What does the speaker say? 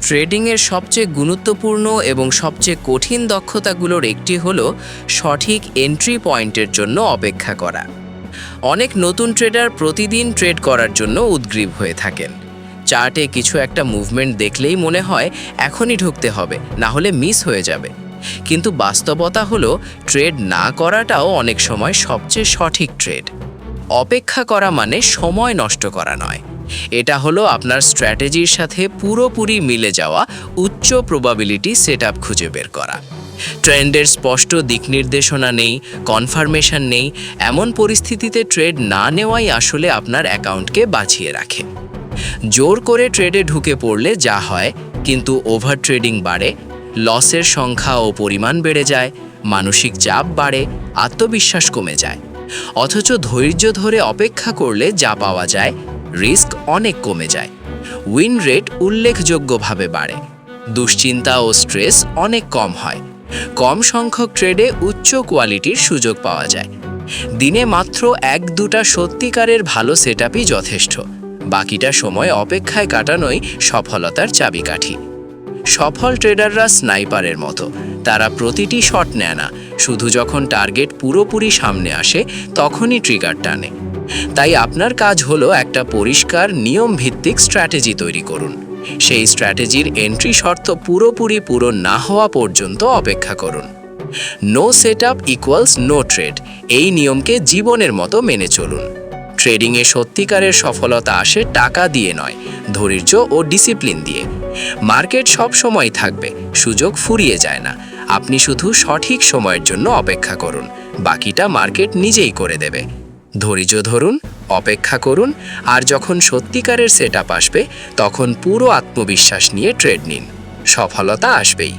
ট্রেডিংয়ের সবচেয়ে গুরুত্বপূর্ণ এবং সবচেয়ে কঠিন দক্ষতাগুলোর একটি হলো সঠিক এন্ট্রি পয়েন্টের জন্য অপেক্ষা করা। অনেক নতুন ট্রেডার প্রতিদিন ট্রেড করার জন্য উদগ্রীব হয়ে থাকেন। চার্টে কিছু একটা মুভমেন্ট দেখলেই মনে হয় এখনই ঢুকতে হবে, না হলে মিস হয়ে যাবে। কিন্তু বাস্তবতা হলো ট্রেড না করাটাও অনেক সময় সবচেয়ে সঠিক ট্রেড। অপেক্ষা করা মানে সময় নষ্ট করা নয়, এটা হলো আপনার স্ট্র্যাটেজির সাথে পুরোপুরি মিলে যাওয়া উচ্চ প্রবাবিলিটি সেটআপ খুঁজে বের করা। ট্রেন্ডের স্পষ্ট দিক নির্দেশনা নেই, কনফার্মেশন নেই, এমন পরিস্থিতিতে ট্রেড না নেওয়াই আসলে আপনার অ্যাকাউন্টকে বাঁচিয়ে রাখে। জোর করে ট্রেডে ঢুকে পড়লে যা হয়, কিন্তু ওভার ট্রেডিং বাড়ে, লসের সংখ্যা ও পরিমাণ বেড়ে যায়, মানসিক চাপ বাড়ে, আত্মবিশ্বাস কমে যায়। অথচ ধৈর্য ধরে অপেক্ষা করলে যা পাওয়া যায়, রিস্ক অনেক কমে যায়, উইন রেট উল্লেখযোগ্যভাবে বাড়ে, দুশ্চিন্তা ও স্ট্রেস অনেক কম হয়, কম সংখ্যক ট্রেডে উচ্চ কোয়ালিটির সুযোগ পাওয়া যায়। দিনে মাত্র 1-2টা সত্যিকারের ভালো সেটআপই যথেষ্ট, বাকিটা সময় অপেক্ষায় কাটানোই সফলতার চাবিকাঠি। সফল ট্রেডাররা স্নাইপারের মতো, তারা প্রতিটি শট নেয় না, শুধু যখন টার্গেট পুরোপুরি সামনে আসে তখনই ট্রিগার টানে। তাই আপনার কাজ হলো একটা পরিষ্কার নিয়ম ভিত্তিক স্ট্র্যাটেজি তৈরি করুন। সেই স্ট্র্যাটেজির এন্ট্রি শর্ত পুরোপুরি পূরণ না হওয়া পর্যন্ত অপেক্ষা করুন। No setup equals no trade, এই নিয়মকে জীবনের মতো মেনে চলুন। ট্রেডিংয়ে সত্যিকারের সফলতা আসে টাকা দিয়ে নয়, ধৈর্য ও ডিসিপ্লিন দিয়ে। মার্কেট সব সময় থাকবে, সুযোগ ফুরিয়ে যায় না। আপনি শুধু সঠিক সময়ের জন্য অপেক্ষা করুন, বাকিটা মার্কেট নিজেই করে দেবে। ধৈর্য ধরুন, অপেক্ষা করুন, আর যখন সত্যিকারের সেটআপ আসবে তখন পুরো আত্মবিশ্বাস নিয়ে ট্রেড নিন। সফলতা আসবেই।